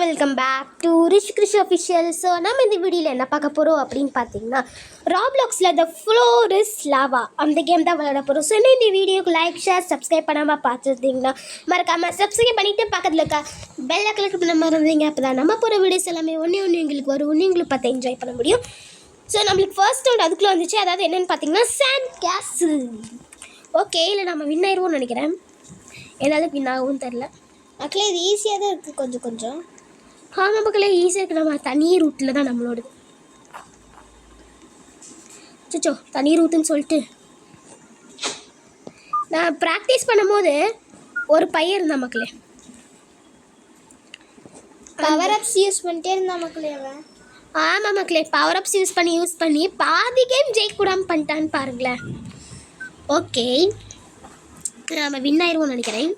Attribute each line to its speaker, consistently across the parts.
Speaker 1: Welcome back to Rish Krish official. So நம்ம இந்த வீடியோவில் என்ன பார்க்க போகிறோம் அப்படின்னு பார்த்தீங்கன்னா, ராப்ளாக்ஸில் த ஃப்ளோர் இஸ் லாவா அந்த கேம் தான் விளையாட போகிறோம். ஸோ இன்னும் இந்த வீடியோக்கு லைக் ஷேர் சப்ஸ்கிரைப் பண்ணாமல் பார்த்துருந்தீங்கன்னா மறக்காமல் சப்ஸ்கிரைப் பண்ணிவிட்டு பக்கத்தில் இருக்க பெல்லை கிளிக் பண்ண மாதிரி இருந்தீங்க. அப்போ தான் நம்ம போகிற வீடியோஸ் எல்லாமே ஒன்று எங்களுக்கு வரும், ஒன்று எங்களுக்கு பார்த்து என்ஜாய் பண்ண முடியும். ஸோ நம்மளுக்கு ஃபர்ஸ்ட் ரவுண்ட் அதுக்குள்ளே வந்துச்சு. அதாவது என்னென்னு பார்த்தீங்கன்னா சாண்ட் கேஸில். ஓகே, இல்லை நம்ம வின் ஆயிடுவோம்னு நினைக்கிறேன். எதாவது வின் ஆகவும் தெரில
Speaker 2: மக்களே. இது ஈஸியாக தான் இருக்குது, கொஞ்சம் கொஞ்சம்.
Speaker 1: ஆமாம் மக்களே, ஈஸியாக இருக்குது. நம்ம தனி ரூட்டில் தான் நம்மளோடது. சச்சோ, தனி ரூட்டுன்னு சொல்லிட்டு நான் ப்ராக்டிஸ் பண்ணும்போது ஒரு பையன் இருந்தான் மக்களே.
Speaker 2: பவர் அப்ஸ் யூஸ் பண்ணிட்டே இருந்தான் மக்களே அவன்.
Speaker 1: ஆமாம் மக்களே, பவர் அப்ஸ் யூஸ் பண்ணி பாதி கேம் ஜெயிக்கூடாமல் பண்ணிட்டான்னு பாருங்களேன். ஓகே, நம்ம வின் ஆயிடுவோம்னு நினைக்கிறேன்.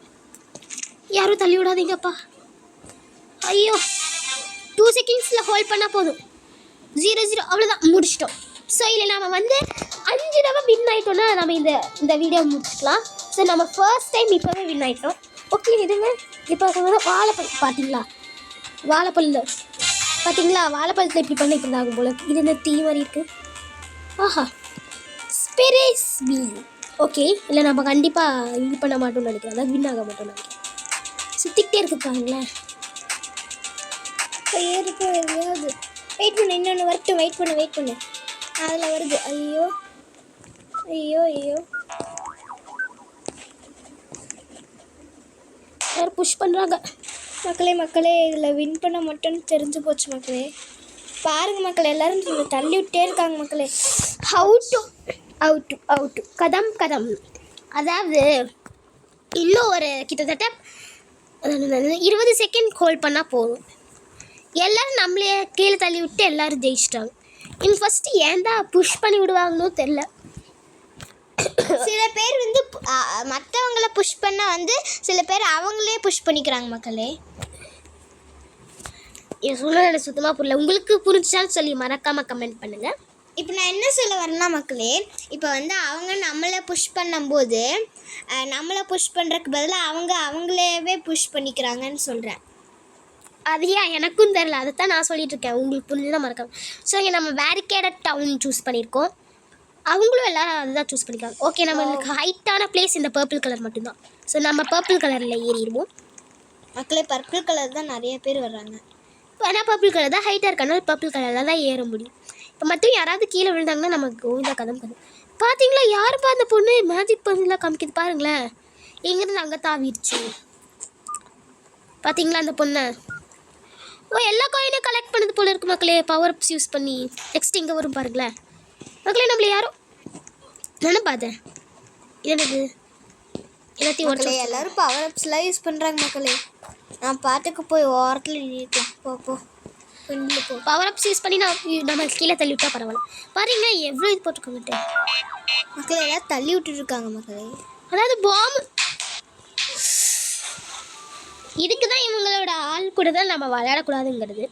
Speaker 1: யாரும் தள்ளி விடாதீங்கப்பா. ஐயோ, 2 செகண்ட்ஸில் ஹோல்ட் பண்ணால் போதும். 0-0 அவ்வளோதான், முடிச்சிட்டோம். ஸோ இல்லை நம்ம 5 தடவை வின் ஆகிட்டோன்னா நம்ம இந்த வீடியோ முடிச்சுக்கலாம். ஸோ நம்ம ஃபர்ஸ்ட் டைம் இப்போவே வின் ஆகிட்டோம். ஓகே, இதுங்க இப்போ வாழைப்பழம் பார்த்தீங்களா? வாழைப்பழத்தில் இப்படி பண்ண இப்படி ஆகும் போல. இது இந்த தீ மாதிரி இருக்குது. ஆஹா, ஸ்பிரிஸ் வீல். ஓகே, இல்லை நம்ம கண்டிப்பாக இது பண்ண மாட்டோம்னு நினைக்கிறேன். அதான் வின் ஆக மாட்டோம்னு நினைக்கிறேன். சுற்றிக்கிட்டே இருக்குங்களேன்.
Speaker 2: இப்போ ஏறிப்போ எதையாவது வெயிட் பண்ணு, இன்னொன்று வரட்டும். வெயிட் பண்ணு. அதில் வருது. ஐயோ
Speaker 1: யாரும் புஷ் பண்ணுறாங்க.
Speaker 2: மக்களே இதில் வின் பண்ண மட்டும்னு தெரிஞ்சு போச்சு மக்களே. பாருங்கள் மக்களே, எல்லோரும் தள்ளி விட்டே இருக்காங்க மக்களே.
Speaker 1: அவுட்டு கதம். அதாவது இன்னும் ஒரு கிட்டத்தட்ட 20 செகண்ட் ஹோல்ட் பண்ணால் போதும். எல்லோரும் நம்மளே கீழே தள்ளி விட்டு எல்லோரும் ஜெயிச்சிட்டாங்க. ஃபஸ்ட்டு ஏன் தான் புஷ் பண்ணி விடுவாங்கன்னு தெரில.
Speaker 2: சில பேர் வந்து மற்றவங்கள புஷ் பண்ணால் சில பேர் அவங்களே புஷ் பண்ணிக்கிறாங்க மக்களே.
Speaker 1: என் சொல்ல எனக்கு சுத்தமாக புரியல. உங்களுக்கு புரிஞ்சான்னு சொல்லி மறக்காமல் கமெண்ட் பண்ணுங்கள்.
Speaker 2: இப்போ நான் என்ன சொல்ல வரேன்னா மக்களே, இப்போ அவங்க நம்மளை புஷ் பண்ணும்போது நம்மளை புஷ் பண்ணுறதுக்கு பதிலாக அவங்களேவே புஷ் பண்ணிக்கிறாங்கன்னு சொல்கிறேன்.
Speaker 1: அது ஏன் எனக்கும் தெரில, அதை தான் நான் சொல்லிட்டு இருக்கேன். உங்களுக்கு புரிஞ்சுதான் மறக்காம. ஸோ இங்கே நம்ம பேரிகேடட் டவுன் சூஸ் பண்ணியிருக்கோம். அவங்களும் எல்லோரும் அதுதான் சூஸ் பண்ணியிருக்காங்க. ஓகே, நம்மளுக்கு ஹைட்டான பிளேஸ் இந்த பர்பிள் கலர் மட்டும்தான். ஸோ நம்ம பர்பிள் கலரில் ஏறிடுவோம்
Speaker 2: மக்களே. பர்பிள் கலர் தான் நிறைய பேர் வர்றாங்க.
Speaker 1: ஆனால் பர்பிள் கலர் தான் ஹைட்டாக இருக்கனால பர்பிள் கலரில் தான் ஏற முடியும். இப்போ மட்டும் யாராவது கீழே விழுந்தாங்கன்னா நமக்கு கோவிந்தா கதம். பார்த்தீங்களா, யாருப்பா அந்த பொண்ணு மேஜிக் பண்ணலாம் காமிக்கிது பாருங்களேன். எங்கேருந்து அங்கே தாவிடுச்சு பார்த்தீங்களா அந்த பொண்ணை. எல்லா காயினும் கலெக்ட் பண்ணது போல இருக்கு மக்களே, பவர் அப்ஸ் யூஸ் பண்ணி. நெக்ஸ்ட் இங்கே வரும் பாருங்களேன் மக்களே. நம்மள யாரும் நானும் பார்த்தேன். எனக்கு எல்லாத்தையும்
Speaker 2: மக்களே எல்லோரும் பவர் அப்ஸ்லாம் யூஸ் பண்ணுறாங்க மக்களே. நான் பாட்டுக்கு போய் ஓரத்தில் நிற்கும். போ
Speaker 1: பவர் அப்ஸ் யூஸ் பண்ணி நம்ம கீழே தள்ளி விட்டா பரவாயில்ல. பாருங்க எவ்வளோ இது போட்டிருக்காங்கட்டு
Speaker 2: மக்களே. எல்லாம் தள்ளி விட்டுருக்காங்க மக்களே.
Speaker 1: அதாவது பாம்பு. இதுக்கு தான் இவங்களோட ஆள் கூட தான் நம்ம விளையாடக்கூடாதுங்கிறது.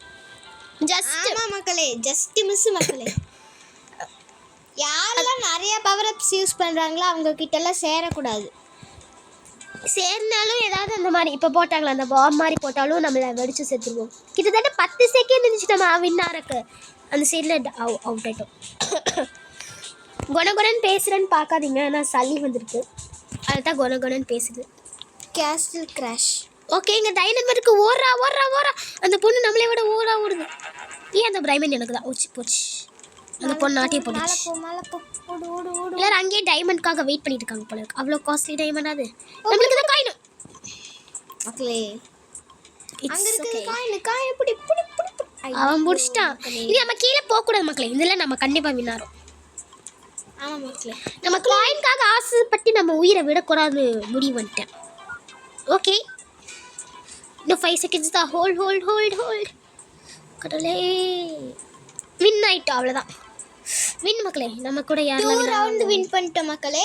Speaker 2: ஜஸ்ட் மிஸ் மக்களே. யாரெல்லாம் நிறைய பவர் அப்ஸ் யூஸ் பண்ணுறாங்களோ அவங்க கிட்டலாம் சேரக்கூடாது.
Speaker 1: சேர்ந்தாலும் ஏதாவது அந்த மாதிரி இப்போ போட்டாங்களா, அந்த பாம் மாதிரி போட்டாலும் நம்மளை வெடிச்சு சேர்த்துருவோம். கிட்டத்தட்ட 10 செகண்ட் இருந்துச்சு நம்ம வின்னாருக்கு. அந்த சைடில் அவுட் ஆகிட்டோம். குணகுணன்னு பேசுகிறேன்னு பார்க்காதீங்க, நான் சளி வந்துருக்கு. அதுதான் குணகுணன்னு பேசுது.
Speaker 2: Castle crash.
Speaker 1: ஓகே, இங்கே டைனமருக்கு ஓடுறா. அந்த பொண்ணு நம்மளே விட ஓடுது. ஏன் அந்த டைமண்ட் எனக்கு தான் போச்சு. அந்த பொண்ணு நாட்டிய போட்டுச்சு. எல்லாரும் அங்கேயே டைமண்ட்காக வெயிட் பண்ணிட்டு இருக்காங்க போல இருக்கு. அவ்வளோ காஸ்ட்லி டைமண்ட் அது. நம்மளுக்கு தான் காயின்
Speaker 2: மக்களே.
Speaker 1: அவன் முடிச்சிட்டான். இது நம்ம கீழே போகக்கூடாது மக்களே. இதெல்லாம் நம்ம கண்டிப்பாக வின்னாரோம்.
Speaker 2: ஆமாம் மக்களே,
Speaker 1: நம்ம காயின்காக ஆசைப்பட்டு நம்ம உயிரை விடக்கூடாது முடிவு பண்ணிட்டேன். ஓகே, இன்னும் 5 செகண்ட்ஸ் தான். ஹோல்ட் கடவுளே, வின் ஆகிட்டோம். அவ்வளோதான் வின் மக்களே. நம்ம கூட
Speaker 2: 2 ரவுண்டு வின் பண்ணிட்டோம் மக்களே.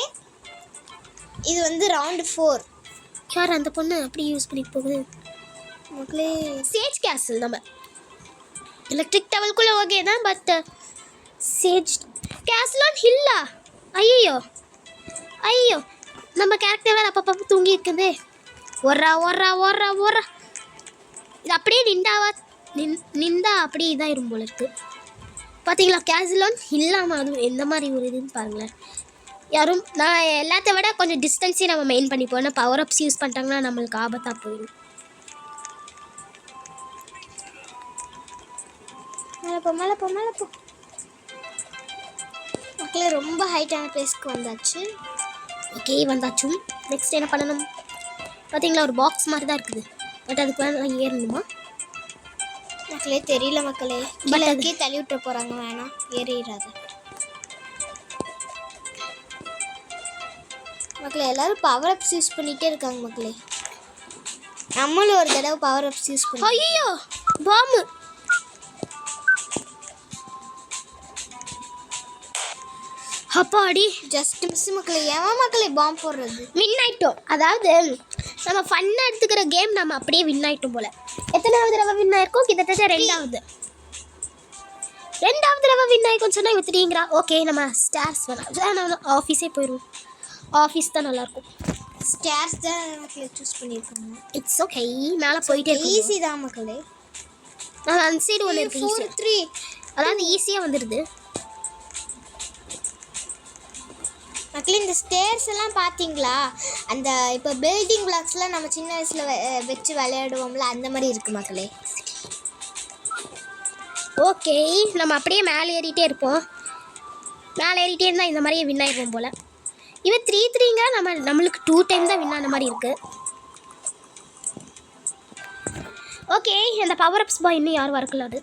Speaker 2: இது ரவுண்டு 4.
Speaker 1: யார் அந்த பொண்ணு அப்படி யூஸ் பண்ணிட்டு போகுது
Speaker 2: மக்களே?
Speaker 1: சேஜ் கேசல். நம்ம எலக்ட்ரிக் டவலுக்குள்ளே ஓகே தான், பட் சேஜ் கேசலான் ஹில்லா. ஐயோ நம்ம கேரக்டர் வேறு அப்பப்போ தூங்கி இருக்குது. ஓடுறா இது அப்படியே நின்றா அப்படியே இதாயிரும் போல இருக்குது. பார்த்தீங்களா கேஸ்லான் இல்லாமல் அதுவும் எந்த மாதிரி ஒரு இதுன்னு பாருங்களேன். யாரும் நான் எல்லாத்த விட கொஞ்சம் டிஸ்டன்ஸே நம்ம மெயின் பண்ணிப்போம். ஏன்னா பவர் அப்ஸ் யூஸ் பண்ணிட்டாங்கன்னா நம்மளுக்கு ஆபத்தாக போயிடும்.
Speaker 2: மேலே போ மக்களே, ரொம்ப ஹைட்டான பிளேஸ்க்கு வந்தாச்சு.
Speaker 1: ஓகே வந்தாச்சும். நெக்ஸ்ட் என்ன பண்ணணும் பார்த்தீங்களா, ஒரு பாக்ஸ் மாதிரி தான் இருக்குது. பட் அதுக்கு வேணாம் ஏறணுமா
Speaker 2: மக்களே? தெரியல மக்களே. பலக்கே தள்ளி விட்டு போகிறாங்க. வேணாம், ஏறிடாது மக்களே. எல்லாரும் பவர் அப்ஸ் யூஸ் பண்ணிகிட்டே இருக்காங்க மக்களே. நம்மளும் ஒரு தடவை பவர் அப்ஸ் யூஸ் பண்ணி.
Speaker 1: ஐயோ பாம்பு! அப்பாடி
Speaker 2: ஜஸ்ட் மிஸ் மக்களே. ஏன் மக்களே பாம்பு போடுறது?
Speaker 1: வின் ஆயிட்டோம். அதாவது நம்ம ஃபன்னாக எடுத்துக்கிற கேம் நம்ம அப்படியே வின் ஆயிட்டோம் போல. எத்தனாவது தடவை வின் ஆயிருக்கோம்? கிட்டத்தட்ட ரெண்டாவது தடவை வின் ஆயிருக்கோம்னு சொன்னால் இவன் தெரியுங்கிறா. ஓகே நம்ம ஸ்டார்ஸ் வேணாம், ஆஃபீஸே போயிடுவோம். ஆஃபீஸ் தான் நல்லாயிருக்கும்.
Speaker 2: ஸ்டார்ஸ் தான் மக்களே சூஸ் பண்ணியிருக்காங்க.
Speaker 1: It's okay. மேலே போயிட்டே
Speaker 2: ஈஸி தான் மக்களே.
Speaker 1: நான் அந்த சைடு ஒன்று இருக்கு ஈஸி.
Speaker 2: 3
Speaker 1: அதாவது ஈஸியாக வந்துடுது
Speaker 2: மக்களே. இந்த ஸ்டேர்ஸ் எல்லாம் பார்த்தீங்களா? அந்த இப்போ பில்டிங் பிளாக்ஸ்லாம் நம்ம சின்ன வயசில் வச்சு விளையாடுவோம்ல, அந்த மாதிரி இருக்குது மக்களே.
Speaker 1: ஓகே நம்ம அப்படியே மேலே ஏறிட்டே இருப்போம். மேலே ஏறிட்டே இருந்தால் இந்த மாதிரியே வின் ஆகிடுவோம் போல். இவன் 3-3ங்க. நம்மளுக்கு 2 டைம் தான் வின் ஆன மாதிரி இருக்குது. ஓகே அந்த பவர் அப்ஸ் பாய் இன்னும் யாரும் வரக்கல. அது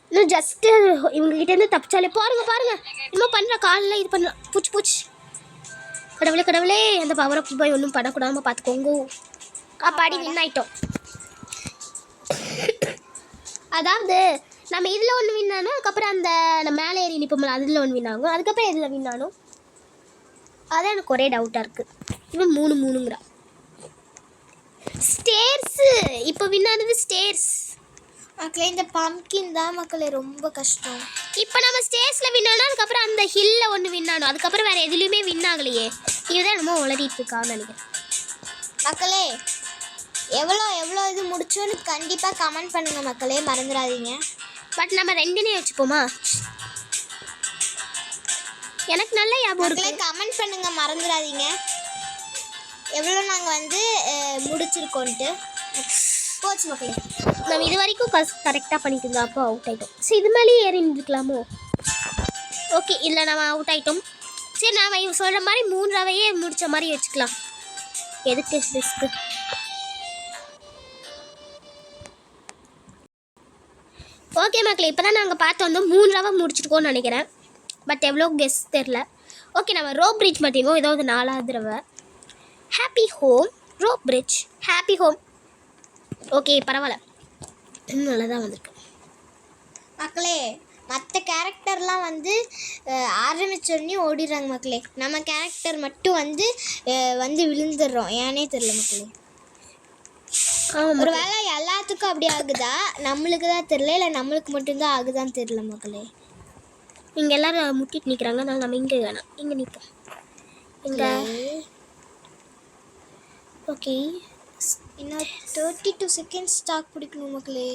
Speaker 1: இன்னும் ஜஸ்ட்டு இவங்ககிட்டேருந்து தப்பிச்சாலே பாருங்க இன்னும் பண்ணுற காலில் இது பண்ண பூச்சி. கடவுளே அந்த பவர் அப்ஸ் பாய் ஒன்றும் பண்ணக்கூடாமல் பார்த்துக்கோங்க. அப்பாடி வின் ஆகிட்டோம். அதாவது நம்ம இதில் ஒன்று வின் ஆனோம். அதுக்கப்புறம் அந்த நம்ம மேலே ஏறி நிற்போம்ல, அதில் ஒன்று வின் ஆகும். அதுக்கப்புறம் இதில் வின் ஆனோம். அதான் எனக்கு ஒரே டவுட்டாக இருக்குது. இவன் 3-3ங்கிறா. ஸ்டேர்ஸு இப்போ வின் ஆனது ஸ்டேர்ஸ்
Speaker 2: மக்களே. இந்த பம்கின் தான் மக்களே ரொம்ப கஷ்டம்.
Speaker 1: இப்போ நம்ம ஸ்டேர்ஸில் வின் ஆனோம். அதுக்கப்புறம் அந்த ஹில்லில் ஒன்று வின் ஆனோம். அதுக்கப்புறம் வேறு எதுலேயுமே வின் ஆகலையே. இதுதான் நம்ம உளறிட்டு இருக்கான்னு நினைக்கிறேன்
Speaker 2: மக்களே. எவ்வளோ இது முடிச்சோன்னு கண்டிப்பாக கமெண்ட் பண்ணுங்கள் மக்களே, மறந்துடாதீங்க.
Speaker 1: பட் நம்ம 2னே வச்சுப்போமா? எனக்கு நல்ல ஞாபகம்
Speaker 2: மக்களே கமெண்ட் பண்ணுங்கள், மறந்துடாதீங்க எவ்வளோ நாங்கள் வந்து முடிச்சிருக்கோன்ட்டு. போச்சு மக்களே.
Speaker 1: நம்ம இது வரைக்கும் கரெக்டாக பண்ணிட்டு இருந்தோம். அப்போ அவுட் ஆகிட்டோம். சரி இது மேலேயே ஏறி நின்றுக்கலாமோ? ஓகே இல்லை நம்ம அவுட் ஆகிட்டோம். சரி நாம் இவங்க சொல்கிற மாதிரி 3 ரவையே முடித்த மாதிரி வச்சுக்கலாம். எதுக்கு ரிஸ்க்கு? ஓகே மக்களே, இப்போ தான் நாங்கள் பார்த்து வந்தோம். 3 ரவை முடிச்சிருக்கோன்னு நினைக்கிறேன். பட் எவ்வளோ கெஸ் தெரில. ஓகே நம்ம ரோப் பிரிட்ஜ் மாட்டிருக்கோம். ஏதாவது 4வது தடவை. Happy home rope bridge happy home. Okay பரவாயில்ல, இன்னும் நல்லா தான் வந்திருக்கு
Speaker 2: மக்களே. மற்ற கேரக்டர்லாம் வந்து ஆரம்பிச்சோடனே ஓடிடுறாங்க மக்களே. நம்ம கேரக்டர் மட்டும் வந்து விழுந்துடுறோம். ஏன்னே தெரில மக்களே. ஒரு வேளை எல்லாத்துக்கும் அப்படி ஆகுதா, நம்மளுக்கு தான் தெரில, இல்லை நம்மளுக்கு மட்டும்தான் ஆகுதான்னு தெரில மக்களே.
Speaker 1: இங்கே எல்லோரும் முட்டிட்டு நிற்கிறாங்க. அதனால் நம்ம இங்கே வேணாம், இங்கே நிற்போம். இங்கே ஓகே
Speaker 2: இன்னும் 32 செகண்ட்ஸ் ஸ்டாக் பிடிக்கணும் மக்களே.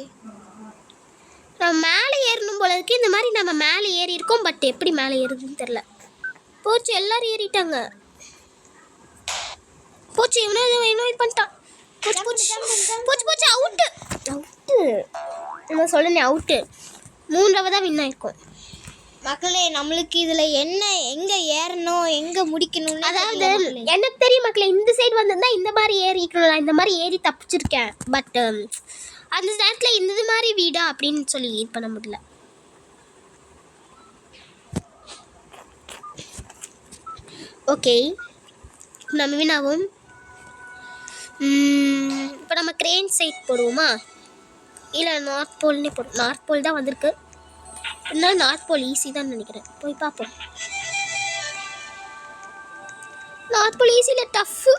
Speaker 1: நம்ம மேலே ஏறணும் போல இருக்குது. இந்த மாதிரி நம்ம மேலே ஏறி இருக்கோம். பட் எப்படி மேலே ஏறுதுன்னு தெரில. போச்சு எல்லோரும் ஏறிட்டாங்க. போச்சு இவனோ இது பண்ணிட்டான். போச்சு அவுட்டு. நான் சொல்லணே அவுட்டு. 3 தான் வின் ஆயிருக்கும்
Speaker 2: மக்களே. நம்மளுக்கு இதில் என்ன எங்கே ஏறணும் எங்கே முடிக்கணும்னு
Speaker 1: அதாவது எனக்கு தெரியும் மக்களே. இந்த சைடு வந்திருந்தா இந்த மாதிரி ஏறிக்கணும். நான் இந்த மாதிரி ஏறி தப்பிச்சிருக்கேன். பட் அந்த நேரத்தில் இந்த மாதிரி வீடா அப்படின்னு சொல்லி இது பண்ண முடியல. ஓகே நம்ம வினாவும் இப்போ நம்ம கிரேன் சைட் போடுவோமா, இல்லை நார்த் போல்னே போடுவோம். நார்த் போல் தான் வந்திருக்கு. இன்னும் நார்த் போல் ஈஸி தான் நினைக்கிறேன். போய் பார்ப்போம். நார்த் போல் ஈஸி இல்லை, டஃப்பு.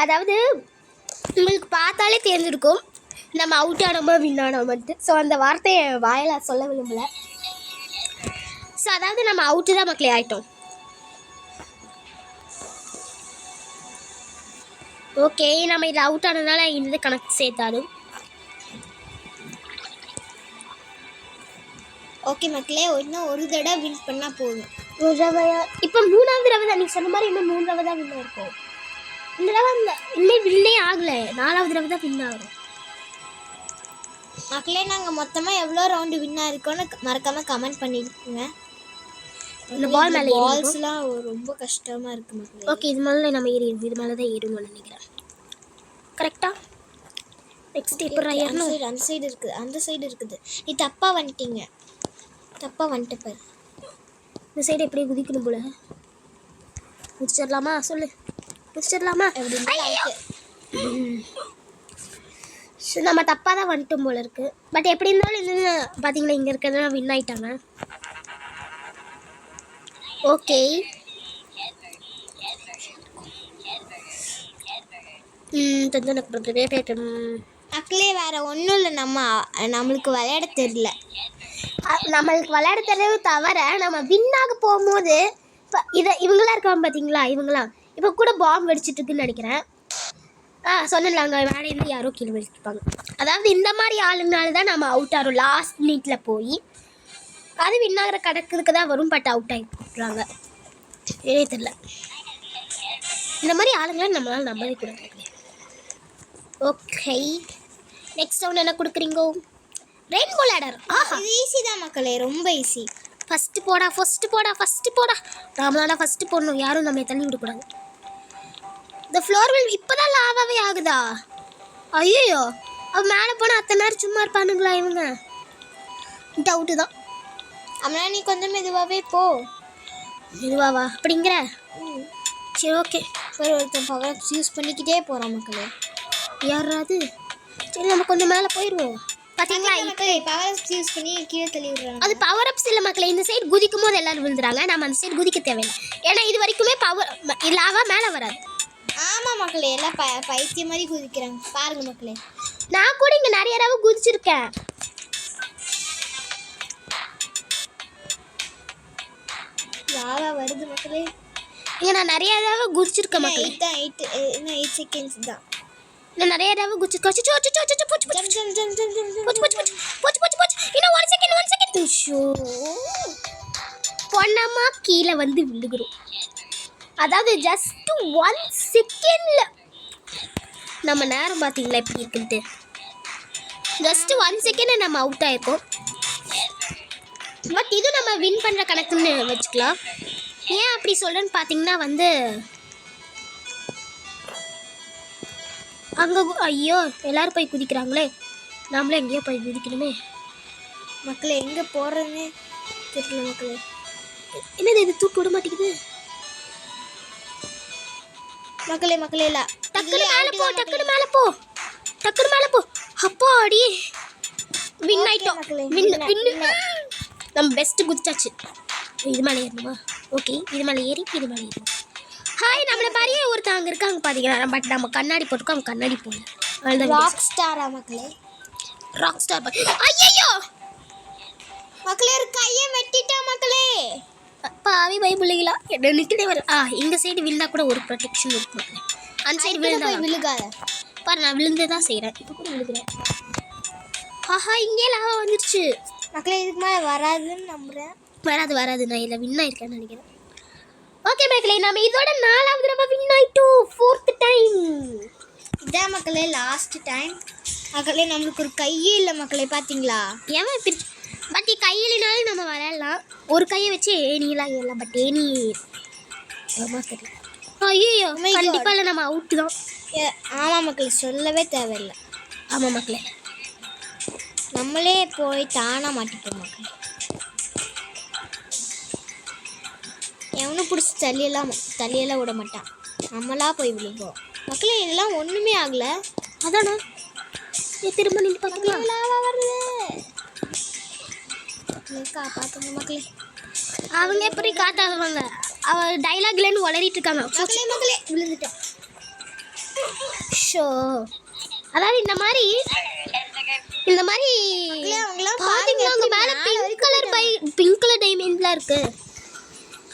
Speaker 1: அதாவது உங்களுக்கு பார்த்தாலே தெரிஞ்சிருக்கும் நம்ம அவுட் ஆனோமா வின் ஆனோமான்ட்டு. ஸோ அந்த வார்த்தையை வாயில் சொல்ல விரும்பலை. ஸோ அதாவது நம்ம அவுட்டு தான் மக்களே ஆகிட்டோம். ஓகே, நம்ம இது அவுட் ஆனதுனால இந்த கணக்கு சேர்த்தாது.
Speaker 2: ஓகே மக்களே, இன்னும் ஒரு தடவை வின் பண்ணால் போதும்.
Speaker 1: ஒரு தடவையா? இப்போ 3வது தடவை தான் நீங்கள் சொன்ன மாதிரி, இன்னும் 3 தடவை தான் வின் இருக்கும். இந்த தடவை இன்னும் வின்னே ஆகலை, 4வது தடவை தான் வின் ஆகும்.
Speaker 2: மக்களே, நாங்கள் மொத்தமாக எவ்வளோ ரவுண்டு வின் ஆயிருக்கோன்னு மறக்காமல் கமெண்ட் பண்ணிருக்கோங்க.
Speaker 1: இந்த பால் மேலே
Speaker 2: பால்ஸ்லாம் ரொம்ப கஷ்டமாக இருக்குது மக்களே.
Speaker 1: ஓகே, இது மேலே நம்ம ஏறிடும், இது மேலே தான் ஏறணும்னு நினைக்கிறேன். கரெக்டாக நெக்ஸ்ட் இப்போ
Speaker 2: அந்த சைடு இருக்குது, அந்த சைடு இருக்குது. நீ தப்பாக வந்துட்டீங்க, தப்பாக வந்துட்டு பாரு.
Speaker 1: இந்த சைடு எப்படி குதிக்கணும் போல. குதிச்சிடலாமா? சொல்லு, குதிச்சிடலாமா? நம்ம தப்பாக தான் வந்துட்டோம் போல இருக்கு. பட் எப்படி இருந்தாலும் இது பார்த்தீங்களா, இங்கே இருக்கிறதெல்லாம் வின் ஆயிட்டாங்க. ஓகே,
Speaker 2: மக்களே வேற ஒன்றும் இல்லை, நம்மளுக்கு விளையாட தெரியல.
Speaker 1: நம்மளுக்கு விளையாட தெரியவே தவிர நம்ம வின்னாக போகும்போது இப்போ இவங்களாம் இருக்காங்க பார்த்தீங்களா, இவங்களாம் இப்போ கூட பாம்பு வெடிச்சிட்டு இருக்குன்னு நினைக்கிறேன். சொன்னல அங்கே மேலேருந்து யாரோ கீழே வெடிச்சிருப்பாங்க. அதாவது இந்த மாதிரி ஆளுங்கனால தான் நம்ம அவுட் ஆகிறோம். லாஸ்ட் மினிட்ல போய் அது வின்னாகிற கணக்குக்கு தான் வரும். பட் அவுட் ஆகி போட்டுறாங்க, ஏனே தெரியல. இந்த மாதிரி ஆளுங்களாம் நம்மளால நம்பவே கூடாது. ஓகே, நெக்ஸ்ட் ரவுண்ட் என்ன கொடுக்குறீங்க? Rainbow ladder.
Speaker 2: இது ஈஸி தான் மக்களே, ரொம்ப ஈஸி.
Speaker 1: ஃபஸ்ட்டு போடா. நாமளால ஃபஸ்ட்டு போடணும், யாரும் நம்ம தள்ளி விடக்கூடாது. இந்த ஃப்ளோர் வில் இப்போ தான் லாவாவே ஆகுதா? ஐயோ, அவ மேலே போனால் அத்தனை நேரம் சும்மா இருப்பானுங்களா இவங்க? டவுட்டு தான்.
Speaker 2: அம்மா நீ கொஞ்சம் மெதுவாகவே போ.
Speaker 1: மெதுவாவா அப்படிங்கிற? சரி ஓகே.
Speaker 2: ஒருத்தன் பவர் அப்ஸ் யூஸ் பண்ணிக்கிட்டே போகிறான் மக்களே.
Speaker 1: யாராவது? சரி நம்ம கொஞ்சம் மேலே போயிடுவோம். பார்த்தீங்களா,
Speaker 2: மக்களே பவர் அப்ஸ் யூஸ் பண்ணி கீழே தள்ளி விடுறாங்க.
Speaker 1: அது பவர் அப்ஸ் இல்லை மக்களே. இந்த சைடு குதிக்கும் போது எல்லாரும் விழுந்துறாங்க, நம்ம அந்த சைடு குதிக்க தேவையில்லை. ஏன்னா இது வரைக்குமே பவர் லாவா மேலே வராது.
Speaker 2: ஆமாம் மக்களே, எல்லாம் பைத்தியம் மாதிரி குதிக்கிறாங்க பாருங்க மக்களே.
Speaker 1: நான் கூட இங்கே நிறைய தடவை குதிச்சிருக்கேன்.
Speaker 2: லாவா வருது மக்களே.
Speaker 1: இங்கே நான் நிறைய தடவை குதிச்சிருக்கேன் மக்களே.
Speaker 2: 8 செகண்ட்ஸ் தான்.
Speaker 1: நான் நிறைய தடவை குதிச்சிருக்கேன். இன்னும் 1 செகண்ட். பொண்ணமா கீழே வந்து விழுகிறோம். அதாவது ஜஸ்ட் 1 செகண்ட்ல நம்ம நேரம் பார்த்தீங்களா எப்படி இருக்குன்ட்டு. ஜஸ்ட் 1 செகண்ட் நம்ம அவுட் ஆயிருக்கோம். பட் இது நம்ம வின் பண்ணுற கணக்குன்னு வச்சுக்கலாம். ஏன் அப்படி சொல்கிறேன்னு பார்த்தீங்கன்னா வந்து அங்கே ஐயோ எல்லோரும் போய் குதிக்கிறாங்களே, நம்மளும் எங்கேயோ போய் குதிக்கணுமே
Speaker 2: மக்களே. எங்கே போகிறதுன்னு தெரியல மக்களே.
Speaker 1: என்னது இது தூக்க விட மாட்டேங்குது
Speaker 2: மக்களே. இல்லை
Speaker 1: டக்குனு மேலே போ. அப்போ அடி வின் ஆயிட்டோம். வின் நம்ம பெஸ்ட்டு குதிச்சாச்சு. இது மேலே ஏறணுமா? ஓகே, இது மேலே ஏறணும். ஹாய், நம்மளை பாரியே ஒருத்தர் அங்கே இருக்காங்க பார்த்தீங்களா. பட் நம்ம கண்ணாடி போட்டுக்கோ, அவங்க கண்ணாடி போடல.
Speaker 2: ராக் ஸ்டாரா மக்களே?
Speaker 1: Rock star. ஐயோ
Speaker 2: மக்களே, ஒரு கையை வெட்டிட்டா மக்களே.
Speaker 1: பாவி பைபிள்களா என்ன நிற்கவே வர. இந்த சைடு விழுந்தா கூட ஒரு ப்ரொடெக்ஷன் இருக்கு மக்களே. அந்த சைடு
Speaker 2: விழுகாத
Speaker 1: பாரு, நான் விழுந்து தான் செய்கிறேன். இப்போ கூட விழுகிறேன். இங்கே லாவா வந்துருச்சு
Speaker 2: மக்களே. இதுக்கு மேலே வராதுன்னு நம்புகிறேன்.
Speaker 1: வராது. நான் இதில் வின் ஆயிருக்கேன்னு நினைக்கிறேன். ஓகே மக்களே, நம்ம இதோட 4வது தடவை வின் ஆயிட்டோம். 4th டைம்
Speaker 2: இதான் மக்களே, லாஸ்ட் டைம் மக்களே. நம்மளுக்கு ஒரு கையே இல்லை மக்களே, பார்த்தீங்களா?
Speaker 1: ஏன் பிரிச்சு பட் கையிலினாலும் நம்ம விளையாடலாம். ஒரு கையை வச்சு ஏனிலாம் ஏறலாம். பட் ஏனி தெரியல. ஐயோ கண்டிப்பாக இல்லை, நம்ம அவுட்டு தான்.
Speaker 2: ஆமாம் மக்களே, சொல்லவே தேவையில்லை.
Speaker 1: ஆமாம் மக்களே,
Speaker 2: நம்மளே போய் தானாக மாட்டிப்போம் மக்களே. எவனும் பிடிச்சி தள்ளியெல்லாம் விட மாட்டான், நம்மளா போய் விழுவோம் மக்களே. இதெல்லாம் ஒன்றுமே ஆகலை.
Speaker 1: அதானா திரும்ப நின்று பார்த்துக்கலாம்.
Speaker 2: வருது காப்பாற்றுங்க மக்களே.
Speaker 1: அவங்க எப்படி காத்தாடுவாங்க? அவ டைலாக்லன்னு வளரிட்டு இருக்காங்க.
Speaker 2: மக்களே விழுந்துட்டோம்.
Speaker 1: ஷோ, அதாவது இந்த மாதிரி பாத்தீங்கன்னா அவங்க மேலே பிங்க் கலர் டைமண்ட்லாம் இருக்கு.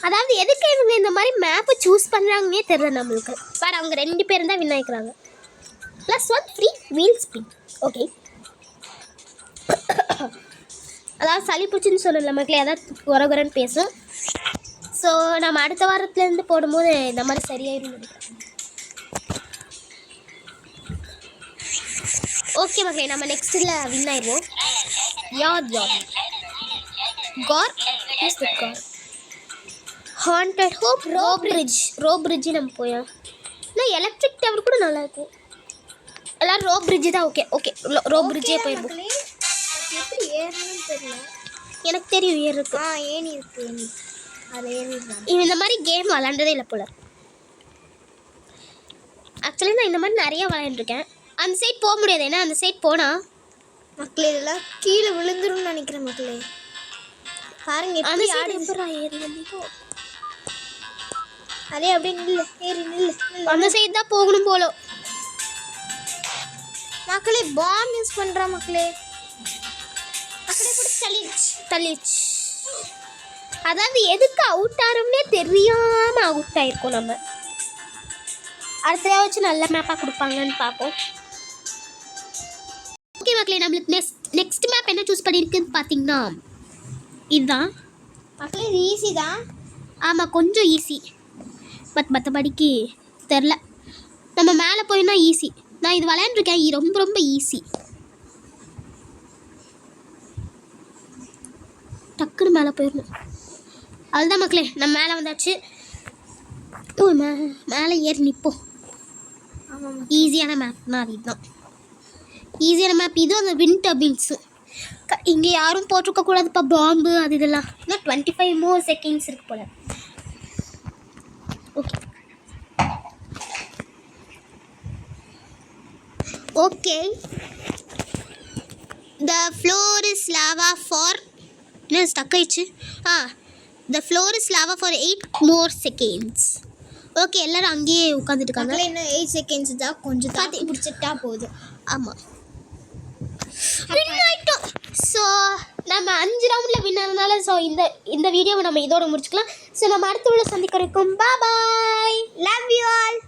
Speaker 1: அதாவது எதுக்கு இவங்க இந்த மாதிரி மேப்பை சூஸ் பண்ணுறாங்கன்னே தெரியல நம்மளுக்கு. வேறு அவங்க 2 பேரும் தான் வின் ஆகிக்கிறாங்க. +1 ஃப்ரீ வீல் ஸ்பின். ஓகே, அதாவது சளி பிடிச்சின்னு சொல்லல மக்களே, அதாவது குறகுறன்னு பேசும். ஸோ நம்ம அடுத்த வாரத்துலேருந்து போடும்போது இந்த மாதிரி சரியாயிடும் நினைக்கிறேன். ஓகே மக்களே, நம்ம நெக்ஸ்ட்டில் வின் ஆயிடுவோம். யார் கார் ஹாண்டட் ஹோப் ரோ பிரிட்ஜ் நம்ம போயா. இல்லை எலக்ட்ரிக் டவர் கூட நல்லாயிருக்கும். எல்லோரும் ரோ பிரிட்ஜு தான். ஓகே ரோ பிரிட்ஜே போயிடுவோம்.
Speaker 2: எப்படி ஏறணும்னு தெரியல.
Speaker 1: எனக்கு தெரியும் ஏறு இருக்கு.
Speaker 2: ஏணி இருக்கு, ஏணி அது ஏறிடலாம்.
Speaker 1: இவன் இந்த மாதிரி கேம் விளாண்டதே இல்லை போல. ஆக்சுவலி நான் இந்த மாதிரி நிறைய விளையாண்டுருக்கேன். அந்த சைட் போக முடியாது, ஏன்னா அந்த சைட் போனால்
Speaker 2: மக்களே இதெல்லாம் கீழே விழுந்துரும்னு நினைக்கிறேன் மக்களே. பாருங்க
Speaker 1: அந்த
Speaker 2: எப்படி
Speaker 1: சைடு
Speaker 2: ஆடி.
Speaker 1: எப்படா ஏறி வந்தீங்கோ?
Speaker 2: அதே அப்படியே நில்லு, ஏறி நில்லு.
Speaker 1: அந்த சைடு தான் போகணும் போல.
Speaker 2: மக்களே பாம் யூஸ் பண்ணுறா மக்களே.
Speaker 1: அப்படியே கூட தள்ளிடுச்சு. அதாவது எதுக்கு அவுட் ஆகிறோம்னே தெரியாமல் அவுட் ஆகிருக்கோம் நம்ம. அடுத்த வச்சு நல்ல மேப்பாக கொடுப்பாங்கன்னு பார்ப்போம். ஓகே மக்களே, நம்மளுக்கு நெக்ஸ்ட் மேப் என்ன சூஸ் பண்ணியிருக்குன்னு பார்த்தீங்கன்னா இதுதான்
Speaker 2: மக்களே. இது ஈஸி தான்.
Speaker 1: ஆமாம், கொஞ்சம் ஈஸி. மற்றபடிக்கு தெரில. நம்ம மேலே போயின்னா ஈஸி. நான் இது விளையாண்டுருக்கேன், ரொம்ப ரொம்ப ஈஸி. டக்குன்னு மேலே போயிடணும். அதுதான் மக்களே, நம்ம மேலே வந்தாச்சு. மேலே ஏறி நிற்போம்.
Speaker 2: ஆமாம்,
Speaker 1: ஈஸியான மேப்னா அது இதுதான். ஈஸியான மேப் இது. அந்த வின் டர்பின்ஸு இங்கே யாரும் போட்டிருக்கக்கூடாதுப்பா பாம்பு அது இதெல்லாம். இன்னும் 25 more seconds இருக்கு போல. Okay the floor is lava for என்ன ஸ்டக் ஆயிடுச்சு. த floor is lava for 8 more seconds. Okay, எல்லோரும் அங்கேயே உட்காந்துட்டு இருக்காங்க.
Speaker 2: மக்களே இன்னும் 8 seconds தான். கொஞ்சம் தாத்தி பிடிச்சிட்டா போதும்.
Speaker 1: ஆமாம், வின் ஆகிட்டோம். ஸோ நம்ம 5 ரவுண்டில் வின் ஆனதுனால ஸோ இந்த வீடியோவை நம்ம இதோட முடிச்சுக்கலாம். ஸோ நம்ம அடுத்த உள்ள சந்திக்கிறோம். பாய்,
Speaker 2: லவ் யூ ஆல்.